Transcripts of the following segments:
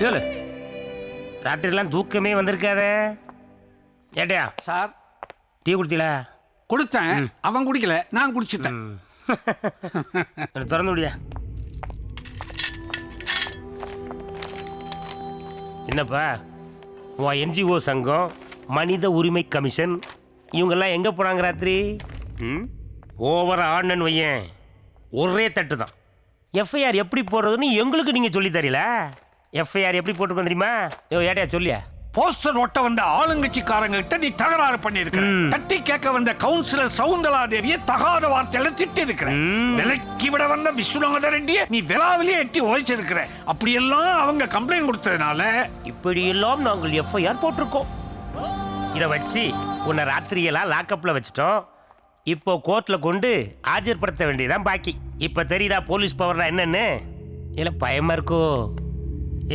ஏழு ராத்திரிலாம் தூக்கமே வந்திருக்காதே. ஏட்டையா சார் டீ குடித்தீங்களா? கொடுத்தேன், அவன் குடிக்கல, நான் குடிச்சிட்டேன். திறந்து விடியா. என்னப்பா உன் என்ஜிஓ சங்கம், மனித உரிமை கமிஷன் இவங்கெல்லாம் எங்கே போனாங்க ராத்திரி? ஓவர ஆடனு வையன், ஒரே தட்டு தான். எஃப்ஐஆர் எப்படி போடுறதுன்னு எங்களுக்கு நீங்கள் சொல்லி தரீல. எஃப்ஐஆர் எப்படி போட்டு தெரியுமா? ஏட்டையா சொல்லியா? போஸ்டர் ஒட்ட வந்த ஆளுங்கட்சிக்காரங்க கிட்ட நீ தகராறு பண்ணிருக்க. தட்டி கேட்க வந்த கவுன்சிலர் சவுந்தரலாதேவியை தகாத வார்த்தையில திட்டி இருக்கிற. விலக்கி விட வந்த விஸ்வநாத ரெட்டியை நீ விலாவிலேயே எட்டி உழைச்சிருக்கிற. அப்படியெல்லாம் அவங்க கம்ப்ளைண்ட் கொடுத்ததுனால இப்படியெல்லாம் நாங்கள் எஃப்ஐஆர் போட்டிருக்கோம். இதை வச்சு உன்னை ராத்திரியெல்லாம் லாக்கப்ல வச்சிட்டோம். இப்போ கோர்ட்டில் கொண்டு ஆஜர்படுத்த வேண்டியதான் பாக்கி. இப்போ தெரியுதா போலீஸ் பவர்னா என்னன்னு? இல்லை பயமா இருக்கோ?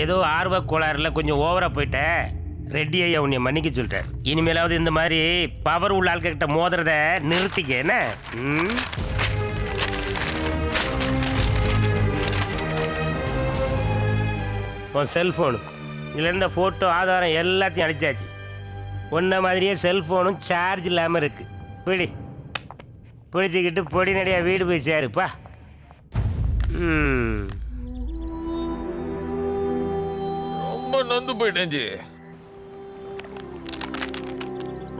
ஏதோ ஆர்வ கோளாறுல கொஞ்சம் ஓவரா போயிட்டேன். ரெட்டி ஐயா உன்னை மன்னிக்க சொல்லிட்டேன். இனிமேலாவது இந்த மாதிரி பவர் உள்ள ஆள்கிட்ட மோதுறத நிறுத்திக்க. என்ன உன் செல்ஃபோனு இதில் இருந்த ஃபோட்டோ ஆதாரம் எல்லாத்தையும் அடிச்சாச்சு. ஒன்றை மாதிரியே செல்ஃபோனும் சார்ஜ் இல்லாமல் இருக்கு. பிடிச்சிக்கிட்டு பொடி நடையா வீடு போய் சேருப்பா. ரொம்ப நொந்து போயிட்டேன் ஜி.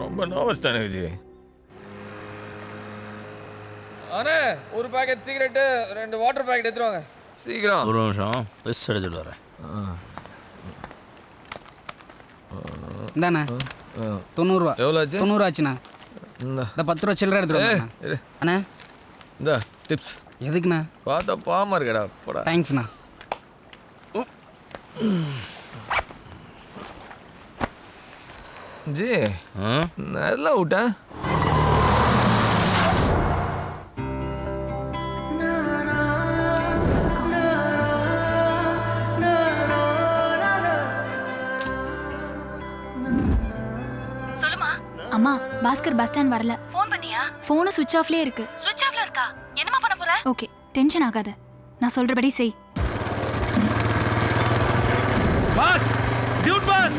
ரொம்ப நர்வஸ் தானே ஜி. அண்ணே ஒரு பாக்கெட் சிகரெட்டு 2 வாட்டர் பாக்கெட் எடுத்துருவாங்க. சீக்கிரம். ஒரு நிமிஷம் பெஸ்ட் எடுத்துட்டு வரேன். இந்தாண்ணே 90 ரூபா. எவ்வளோ ஆச்சு? 90 ஆச்சுண்ணா. இந்த 10 ரூபா சில்லறை எடுத்துருவாங்க அண்ணா. இந்த டிப்ஸ் எதுக்குண்ணா? பார்த்தா பாமா இருக்கடா போடா. தேங்க்ஸ்ண்ணா. ஜி நல்லா விட்டேன். அம்மா பாஸ்கர் பஸ் ஸ்டாண்ட் வரல. ஃபோன் பண்ணியா? ஃபோன் சுவிட்ச் ஆஃப்லயே இருக்கு. சுவிட்ச் ஆஃப்ல இருக்கா? என்னமா பண்ண போற? ஓகே டென்ஷன் ஆகாத, நான் சொல்றபடி செய். பாஸ், டியூட் பாஸ்,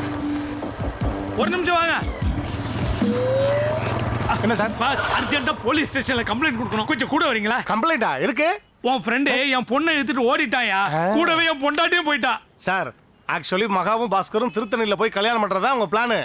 ஒரு நிமிஷம் வாங்க. என்ன சார்? பாஸ் அர்ஜென்ட்டா போலீஸ் ஸ்டேஷன்ல கம்ப்ளைண்ட் கொடுக்கணும். கொஞ்சம் கூட வரீங்களா? கம்ப்ளைண்டா? இருக்கு. உன் ஃப்ரெண்டு என் பொண்ணை எடுத்துட்டு ஓடிட்டாயா, கூடவே என் பொண்டாட்டியும் போயிட்டா. சார் ஆக்சுவலி மகாவும் பாஸ்கரும் திருத்தணியில போய் கல்யாணம் பண்றதா உங்க பிளான்.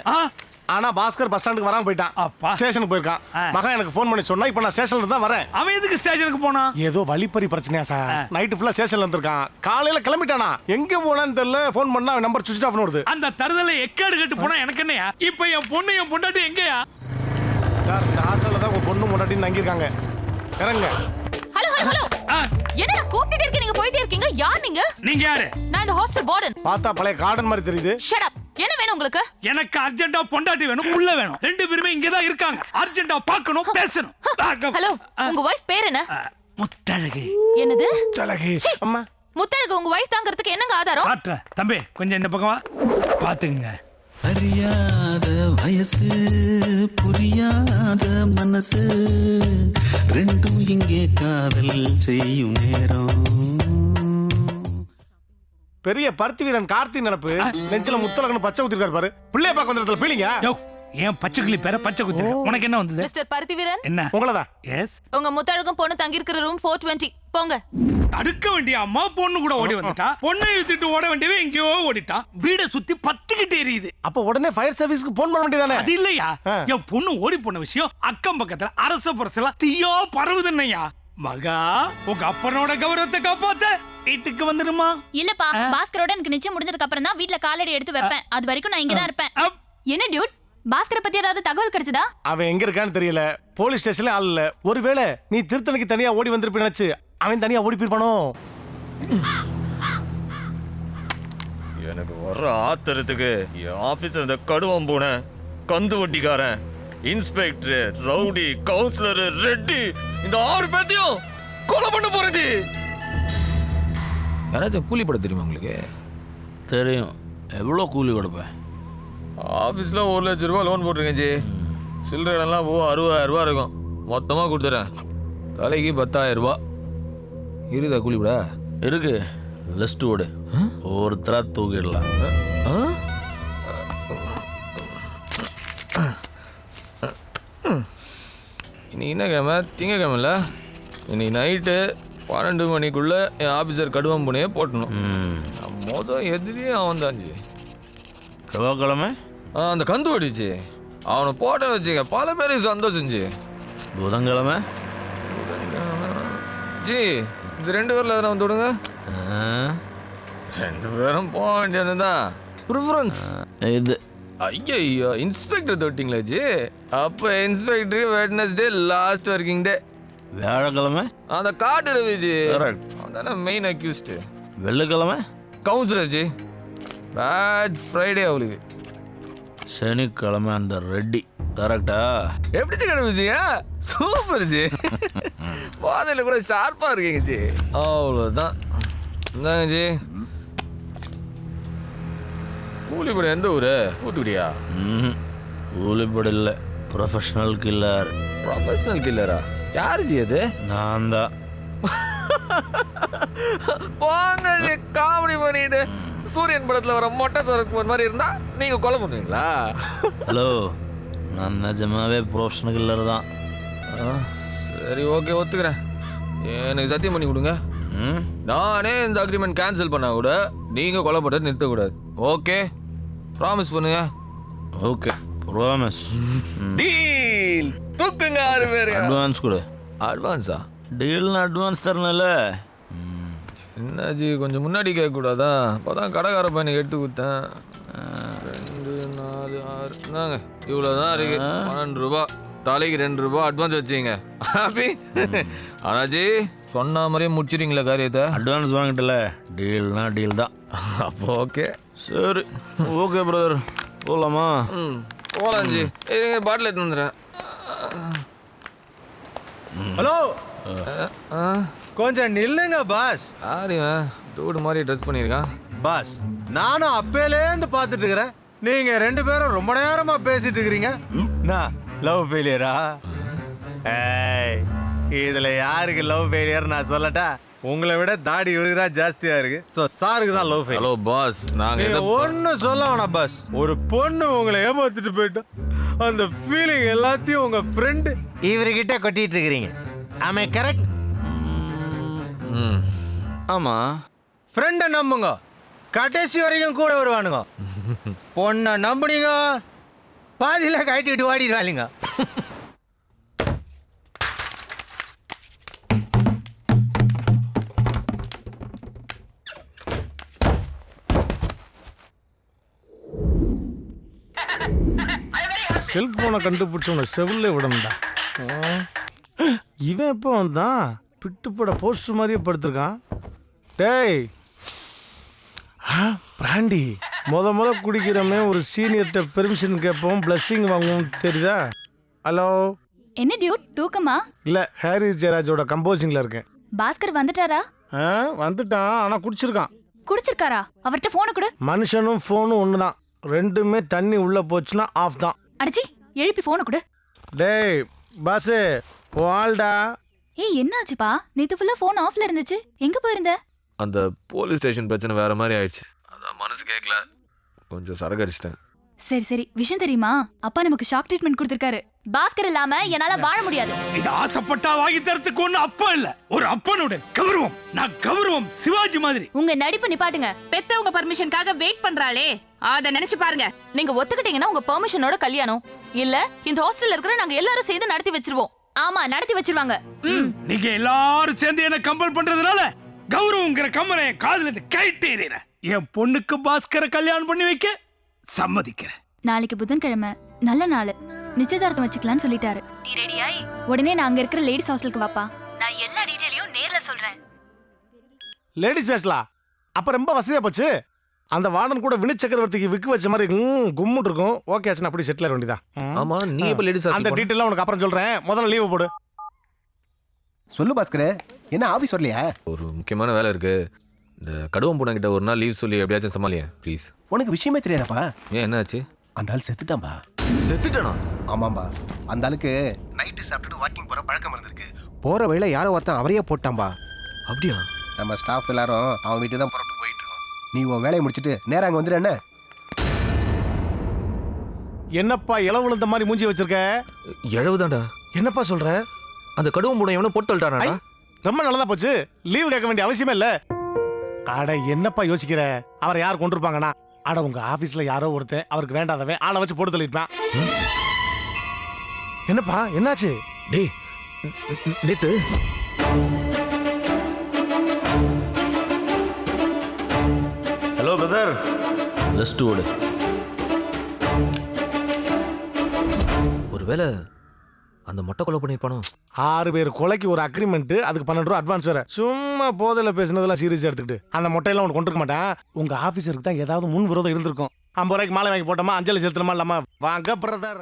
ஆனா பாஸ்கர் பஸ் ஸ்டாண்டுக்கு வராம போயிட்டான். ஸ்டேஷனுக்கு போயிருக்கான். மகா எனக்கு ஃபோன் பண்ணி சொன்னா இப்போ நான் ஸ்டேஷன்ல தான் வரேன். அவன் எதுக்கு ஸ்டேஷனுக்கு போனா? ஏதோ வழிப்பறி பிரச்சனையா சார். நைட் ஃபுல்லா ஸ்டேஷன்ல இருந்திருக்கான். காலையில கிளம்பிட்டானா. எங்க போனான்னு தெரியல. ஃபோன் பண்ணா நம்பர் சுவிட்ச் ஆஃப்னு வருது. அந்த தருதலை எக்கேடு கட்டு போனா எனக்கு என்னையா? இப்போ என் பொண்ணு என் பொண்டாட்டி எங்கயா? சார் இந்த ஹாஸ்டல்ல தான் உங்க பொண்ணு பொண்டாட்டி தங்கி இருக்காங்க. இறங்க. Hello hello hello. என்னடா கூப்பிட்டே இருக்கீங்க, நீங்க போயிட்டே இருக்கீங்க. யார் நீங்க? நீங்க யாரு? நான் இந்த ஹாஸ்டல் வார்டன். பார்த்தா பழைய கார்டன் மாதிரி தெரியுது. Shut up. என்ன வேணும் உங்களுக்கு? எனக்கு அர்ஜென்ட்டா பொண்டாட்டி வேணும், புள்ள வேணும். ரெண்டு பேருமே இங்க தான் இருக்காங்க. அர்ஜென்ட்டா பார்க்கணும், பேசணும். ஹலோ, உங்க வைஃப் பேர் என்ன? முத்தழகு. என்னது? முத்தழகு. அம்மா முத்தழகு உங்க வைஃப் தாங்கிறதுக்கு என்னங்க ஆதாரம்? காட்டுறேன். தம்பி கொஞ்சம் இந்த பக்கம் வா, பாத்துங்க. அறியாத வயசு புரியாத மனசு ரெண்டும் இங்கே காதல் செய்யும் நேரம். பெரிய பருத்தி வீரன் கார்த்தி நினப்பு நெஞ்சில முத்தலகன்னு பச்சை குத்திருக்காரு பாரு. பிள்ளைய பார்க்க வந்த இடத்துல பீலிங்க. ஏன் பச்சை கிளி பேர பச்சை குத்திருக்க? உனக்கு என்ன வந்தது? மிஸ்டர் பருத்திவீரன். என்ன? உங்களதா? எஸ். உங்க முத்தழகும் பொண்ணு தங்கி இருக்கிற ரூம் 420. போங்க. தடுக்க வேண்டிய அம்மா பொண்ணு கூட ஓடி வந்துட்டா. பொண்ணை இழுத்துட்டு ஓட வேண்டியவே எங்கேயோ ஓடிட்டா. வீட சுத்தி பத்துக்கிட்டு எரியுது. அப்ப உடனே ஃபயர் சர்வீஸ்க்கு போன் பண்ண வேண்டியதானே? அது இல்லையா, என் பொண்ணு ஓடி போன விஷயம் அக்கம் பக்கத்துல அரச புரசல தீயா பரவுதுன்னையா. மகா உங்க அப்பனோட கௌரவத்தை காப்பாத்த வீட்டுக்கு வந்துருமா? இல்லப்பா, பாஸ்கரோட எனக்கு நிச்சயம் முடிஞ்சதுக்கு அப்புறம் தான் வீட்ல காலடி எடுத்து வைப்பேன். அது வரைக்கும் நான் இங்க தான் இருப்பேன். என்ன டியூட், பாஸ்கரை பத்தி ஏதாவது தகவல் கிடைச்சதா? அவன் எங்க இருக்கான்னு தெரியல. போலீஸ் ஸ்டேஷன்ல ஆள் இல்ல. ஒருவேளை நீ திருத்தணிக்கு தனியா ஓடி வந்திருப்ப நினைச்சு அவன் தனியா ஓடி போயிருப்பானோ? எனக்கு வர்ற ஆத்திரத்துக்கு என் ஆபீஸ்ல இந்த கடுவம் போன கந்து வட்டிக்காரன், இன்ஸ்பெக்டர், ரவுடி, கவுன்சிலர், ரெட்டி, இந்த 6 பேத்தையும் கொலை பண்ண போறேன் ஜி. யாராச்சும் கூலி போட தெரியுமா உங்களுக்கு? தெரியும். எவ்வளோ கூலி கொடுப்பேன்? ஆஃபீஸில் 1 லட்சம் ரூபா லோன் போட்டிருக்கேன் ஜி. சில்லறைலாம் 60,000 ரூபா இருக்கும். மொத்தமாக கொடுத்துறேன். தலைக்கு 10,000 ரூபா. இருதா கூலி விட இருக்கு. லிஸ்ட் ஓடு ஒருத்தராக தூக்கிடலாம். இன்னைக்கு என்ன கிழமை? திங்கக்கிழமைல இன்னைக்கு நைட்டு 12 மணிக்குள்ளே என் ஆஃபீஸர் கடுவம்புனையே போட்டணும். மொதல் எதிரியே அவன் தான்ஜி. செவ்வாய்க்கிழமை அந்த கந்து ஓடிச்சு அவனை போட்ட வச்சுக்க பல பேருக்கு சந்தோஷம்ஜி. புதன்கிழமை ஜி இந்த 2 பேரில் எதனா வந்து விடுங்க. 2 பேரும் போக வேண்டியது தான் ப்ரிஃபரன்ஸ். இது ஐயோ இன்ஸ்பெக்டர் தொட்டிங்களா ஜி? அப்போ inspector Wednesday last working day. வியாழக்கிழமை அந்த காட்டு ரவி ஜி கரெக்ட். அதான மெயின் அக்யூஸ்டு. வெள்ளிக்கிழமை கவுன்சிலர் ஜி பேட் ஃப்ரைடே அவளுக்கு. சனிக்கிழமை அந்த ரெட்டி கரெக்டா? எப்படி கிடக்கு ஜி? Super G. பாதையில் கூட ஷார்ப்பாக இருக்கீங்க ஜி. அவ்வளோதான். இந்தாங்க ஜி. கூலிப்பட எந்த ஊர்? தூத்துக்குடியா? கூலிப்பட இல்லை, ப்ரொஃபஷனல் கில்லர். ப்ரொஃபஷனல் கில்லரா? யாரு ஜி அது? நான் தான். போங்க ஜி காமெடி பண்ணிட்டு சூரியன் படத்தில் வர மொட்டை சரத்குமார் மாதிரி இருந்தா நீங்க கொலை பண்ணுவீங்களா? ஹலோ, நான் நிஜமாவே ப்ரொஃபஷனல் கில்லர் தான். சரி ஓகே ஒத்துக்கிறேன். எனக்கு சத்தியம் பண்ணி கொடுங்க. நானே இந்த அக்ரிமெண்ட் கேன்சல் பண்ணா கூட நீங்க கொலை பண்ணுறது நிறுத்தக்கூடாது. ஓகே ப்ராமிஸ் பண்ணுங்க. Okay promise. டீல். தூக்குங்க 6 பேர். அட்வான்ஸ் கொடு. அட்வான்ஸா? டீல்னு அட்வான்ஸ் தரணும்ல. என்னாச்சு கொஞ்சம் முன்னாடி கேட்கக்கூடாதா? அப்போ தான் கடைக்கார பையனுக்கு எடுத்து கொடுத்தேன். 2 4 6 தாங்க இவ்வளோ தான் இருக்கு. 12 ரூபா தலைக்கு 2 ரூபா அட்வான்ஸ் வச்சுங்க. ஹாப்பி? ஆனாஜி சொன்ன மாதிரியே முடிச்சிடுங்களா காரியத்தை? அட்வான்ஸ் வாங்கிட்டல, டீல்னா டீல் தான். அப்போ ஓகே. சரி ஓகே பிரதர், போகலாமா? போகலாம் ஜி. இருங்க பாட்டில் எடுத்து வந்துடுறேன். ஹலோ, கொஞ்சம் நில்லுங்க பாஸ். யார் இவன் டூடு மாதிரி ட்ரெஸ் பண்ணியிருக்கான்? பாஸ், நானும் அப்பேலேருந்து பார்த்துட்டு இருக்கிறேன். நீங்க 2 பேரும் ரொம்ப நேரமா பேசிட்டு இருக்கிறீங்க. நான் லவ் ஃபெயிலியரா? ஏய், இதுல யாருக்கு லவ் ஃபெயிலியர் நான் சொல்லட்டா? உங்களை விட தாடி இவருக்கு தான் ஜாஸ்தியா இருக்கு. ஸோ சாருக்கு தான் லவ் ஃபெயிலியர். ஹலோ பாஸ், நாங்கள் ஒன்றும் சொல்ல வேணாம் பாஸ். ஒரு பொண்ணு உங்களை ஏமாத்திட்டு போயிட்டா, அந்த ஃபீலிங் எல்லாத்தையும் உங்க ஃப்ரெண்டு இவர்கிட்ட கொட்டிட்டு இருக்கிறீங்க. ஆமே கரெக்ட்? ஆமாம். ஃப்ரெண்டை நம்புங்க, கடைசி வரைக்கும் கூட வருவானுங்க. பொண்ணை நம்புனீங்க, பாதியில் கட்டிட்டு ஓடிடுவாளிங்க. செல்போனை கண்டுபிடிச்சவங்க செவில விடணும்டா. இவன் எப்போ வந்தான்? பிட்டுப்பட போஸ்டர் மாதிரியே படுத்திருக்கான். டேய் பிராண்டி, முத குடிக்கிறோமே, ஒரு சீனியர்கிட்ட பெர்மிஷன் கேட்போம், பிளஸ்ஸிங் வாங்குவோம், தெரியுதா? ஹலோ. என்ன டியூட் தூக்கமா? இல்லை, ஹாரிஸ் ஜெயராஜோட கம்போசிங்ல இருக்கேன். பாஸ்கர் வந்துட்டாரா? வந்துட்டான், ஆனால் குடிச்சிருக்கான். குடிச்சிருக்காரா? அவர்கிட்ட போனை கொடு. மனுஷனும் ஃபோனும் ஒன்று தான், ரெண்டுமே தண்ணி உள்ள போச்சுன்னா ஆஃப் தான். அடிச்சி எழுப்பி போனை கொடு. டேய் பாசு, வாழ்டா. ஏய் என்னாச்சுப்பா? நேத்து ஃபுல்லா போன் ஆஃப்ல இருந்துச்சு, எங்க போயிருந்த? அந்த போலீஸ் ஸ்டேஷன் பிரச்சனை வேற மாதிரி ஆயிடுச்சு. அதான் மனசு கேட்கல, கொஞ்சம் சரக்கு அடிச்சிட்டேன். சரி சரி, விஷயம் தெரியுமா? அப்பா நமக்கு ஷாக் ட்ரீட்மெண்ட் கொடுத்திருக்காரு. பாஸ்கர் இல்லாம என்னால வாழ முடியாது. இது ஆசைப்பட்டா வாங்கி தரத்துக்கு ஒண்ணு அப்பா இல்ல, ஒரு அப்பனோட கௌரவம். நான் கௌரவம் சிவாஜி மாதிரி. உங்க நடிப்பு நிப்பாட்டுங்க. பெத்தவங்க பர்மிஷனுக்காக வெயிட் பண்றாளே, அத நினைச்சு பாருங்க. நீங்க ஒத்துக்கிட்டீங்கன்னா உங்க பெர்மிஷனோட கல்யாணம் இல்ல இந்த ஹாஸ்டல்ல இருக்கிற நாங்க எல்லாரும் சேர்ந்து நடத்தி வச்சிருவோம். ஆமா, நடத்தி வச்சிருவாங்க. நீங்க எல்லாரும் சேர்ந்து என்ன கம்பல் பண்றதுனால கௌரவங்கிற கம்மனை காதுல கைட்டேற என் பொண்ணுக்கு பாஸ்கரை கல்யாணம் பண்ணி வைக்க சம்மதிக்கிறேன். நாளைக்கு புதன்கிழமை நல்ல நாள், நிச்சயதார்த்தம் வச்சுக்கலாம்னு சொல்லிட்டாரு. நீ ரெடியாய் உடனே நான் அங்க இருக்கிற லேடிஸ் ஹாஸ்டலுக்கு வாப்பா. நான் எல்லா டீடைலையும் நேர்ல சொல்றேன். லேடிஸ் ஹாஸ்டலா? அப்ப ரொம்ப வசதியா போச்சு. அந்த வார்டன் கூட வினு சக்கரவர்த்திக்கு விக்கு வச்ச மாதிரி கும்முட்டு இருக்கும். ஓகே ஆச்சுன்னா அப்படி செட்டில் ஆக வேண்டியதா? ஆமா, நீ இப்ப லேடிஸ் அந்த டீட்டெயிலாம் உனக்கு அப்புறம் சொல்றேன், முதல்ல லீவு போடு. சொல்லு பாஸ்கர், என்ன ஆபீஸ் வரலையா? ஒரு முக்கியமான வேலை இருக்கு. இந்த கடுவம் பூனை கிட்ட ஒரு நாள் லீவ் சொல்லி எப்படியாச்சும் சமாளியா ப்ளீஸ். உனக்கு விஷயமே தெரியாதப்பா? ஏன் என்னாச்சு? அந்த ஆள் செத்துட்டான்பா. செத்துட்டானா? ஆமாம்பா, அந்த ஆளுக்கு நைட்டு சாப்பிட்டுட்டு வாக்கிங் போற பழக்கம் இருந்திருக்கு. போற வழியில யாரோ ஒருத்தன் அவரையே போட்டான்பா. அப்படியா? நம்ம ஸ்டாஃப் எல்லாரும் அவன் வீட்டுக்கு தான் நீ உன் வேலையை முடிச்சிட்டு நேரா அங்க வந்துடு என்ன? என்னப்பா இளவு விழுந்த மாதிரி மூஞ்சி வச்சிருக்க? எழவுதான்டா. என்னப்பா சொல்ற? அந்த கடுவம் பூனை எவனோ போட்டு தள்ளிட்டானா? ரொம்ப நல்லதா போச்சு. லீவு கேட்க வேண்டிய அவசியமே இல்ல. அட என்னப்பா யோசிக்கிற? அவரை யார் கொண்டிருப்பாங்கண்ணா? அட உங்க ஆபீஸ்ல யாரோ ஒருத்தன் அவருக்கு வேண்டாதவன் ஆளை வச்சு போட்டு தள்ளிட்டான். என்னப்பா என்னாச்சு? டேய் நேத்து ஹலோ பிரதர், ரெஸ்ட் ஓடு. ஒருவேளை அந்த மொட்டை கொலை பண்ணிருப்பானோ? 6 பேர் கொலைக்கு ஒரு அக்ரிமெண்ட், அதுக்கு 12 ரூபா அட்வான்ஸ் வேற. சும்மா போதையில பேசுனதெல்லாம் சீரியஸ் எடுத்துக்கிட்டு அந்த மொட்டையெல்லாம் உனக்கு கொண்டு இருக்க மாட்டான். உங்க ஆபீசருக்கு தான் ஏதாவது முன் விரோதம் இருந்திருக்கும். 50 ரூபாய்க்கு மாலை வாங்கி போட்டோமா, அஞ்சலி செலுத்தணுமா இல்லாமா? வாங்க பிரதர்.